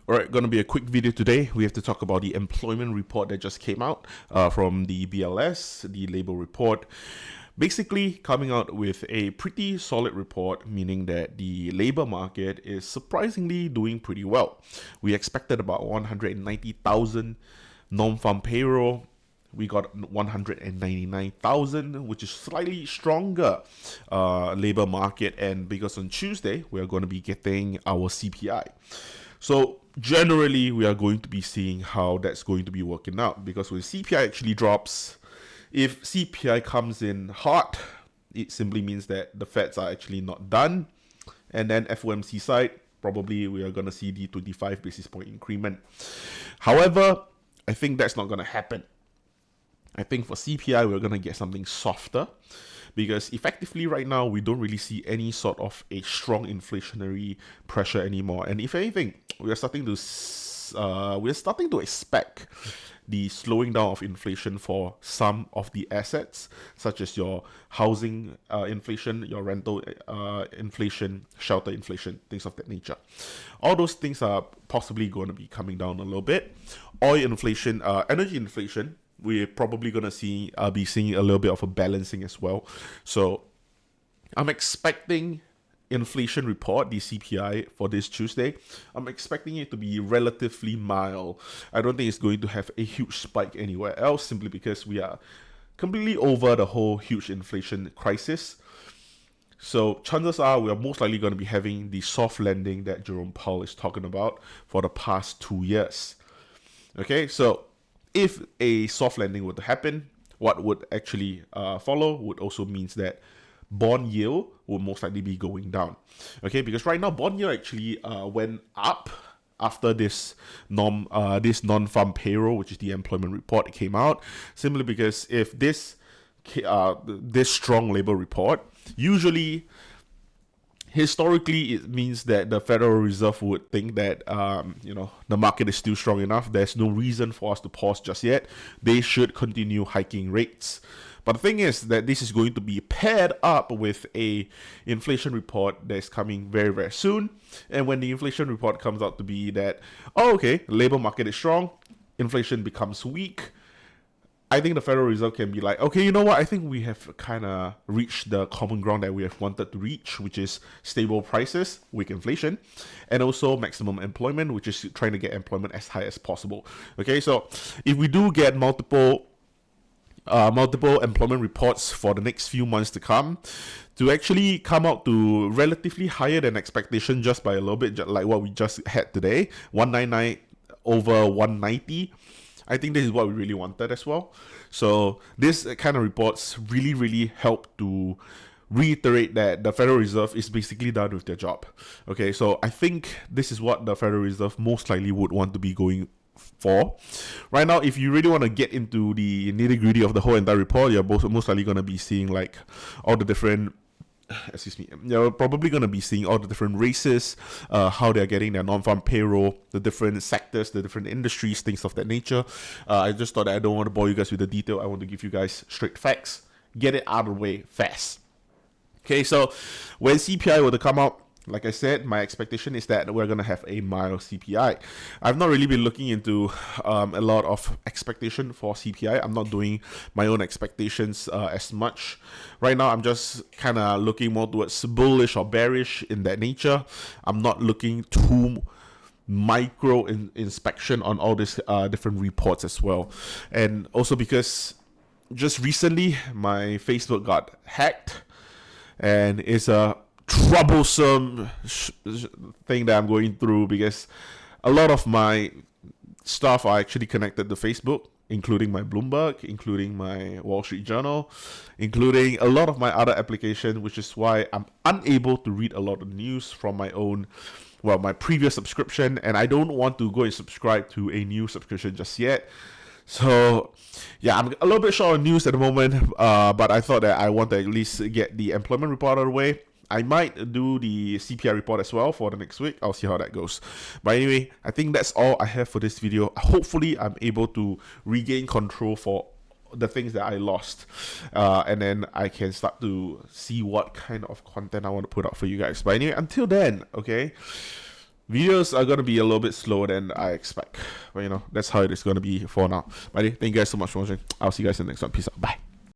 All right, going to be a quick video today. We have to talk about the employment report that just came out from the BLS, the labor report. Basically, coming out with a pretty solid report, meaning that the labor market is surprisingly doing pretty well. We expected about 190,000 non-farm payroll. We got 199,000, which is slightly stronger labor market. And because on Tuesday, we are going to be getting our CPI. So generally, we are going to be seeing how that's going to be working out, because when CPI actually drops, if CPI comes in hot, it simply means that the Feds are actually not done. And then FOMC side, probably we are going to see the 25 basis point increment. However, I think that's not going to happen. I think for CPI, we're going to get something softer, because effectively right now, we don't really see any sort of a strong inflationary pressure anymore. And if anything, we're starting to expect the slowing down of inflation for some of the assets, such as your housing inflation, your rental inflation, shelter inflation, things of that nature. All those things are possibly going to be coming down a little bit. Oil inflation, energy inflation, we're probably going to be seeing a little bit of a balancing as well. So I'm expecting inflation report, the CPI, for this Tuesday. I'm expecting it to be relatively mild. I don't think it's going to have a huge spike anywhere else, simply because we are completely over the whole huge inflation crisis. So chances are we are most likely going to be having the soft landing that Jerome Powell is talking about for the past 2 years. Okay, so if a soft landing were to happen, what would actually follow would also means that bond yield will most likely be going down. Okay, because right now bond yield actually went up after this non-farm payroll, which is the employment report, came out. Simply because if this strong labor report, usually historically, it means that the Federal Reserve would think that the market is still strong enough. There's no reason for us to pause just yet. They should continue hiking rates. But the thing is that this is going to be paired up with a inflation report that's coming very, very soon. And when the inflation report comes out to be that, labor market is strong, inflation becomes weak, I think the Federal Reserve can be like, okay, you know what? I think we have kind of reached the common ground that we have wanted to reach, which is stable prices, weak inflation, and also maximum employment, which is trying to get employment as high as possible. Okay, so if we do get multiple employment reports for the next few months to come, to actually come out to relatively higher than expectation just by a little bit, like what we just had today, 199 over 190, I think this is what we really wanted as well. So this kind of reports really, really help to reiterate that the Federal Reserve is basically done with their job. Okay, so I think this is what the Federal Reserve most likely would want to be going for. Right now, if you really want to get into the nitty-gritty of the whole entire report, you're most likely going to be seeing like all the different you're probably going to be seeing all the different races, how they're getting their non-farm payroll, the different sectors, the different industries, things of that nature. I just thought that I don't want to bore you guys with the detail. I want to give you guys straight facts, get it out of the way fast. Okay, so when CPI were to come out, like I said, my expectation is that we're going to have a mild CPI. I've not really been looking into a lot of expectation for CPI. I'm not doing my own expectations as much. Right now, I'm just kind of looking more towards bullish or bearish in that nature. I'm not looking too micro inspection on all these different reports as well. And also because just recently, my Facebook got hacked, and it's a troublesome thing that I'm going through, because a lot of my stuff are actually connected to Facebook, including my Bloomberg, including my Wall Street Journal, including a lot of my other applications, which is why I'm unable to read a lot of news from my previous subscription, and I don't want to go and subscribe to a new subscription just yet. So, yeah, I'm a little bit short on news at the moment, but I thought that I want to at least get the employment report out of the way. I might do the CPI report as well for the next week. I'll see how that goes. But anyway, I think that's all I have for this video. Hopefully, I'm able to regain control for the things that I lost. And then I can start to see what kind of content I want to put out for you guys. But anyway, until then, okay, Videos are gonna be a little bit slower than I expect, but that's how it is gonna be for now. But thank you guys so much for watching. I'll see you guys in the next one. Peace out. Bye.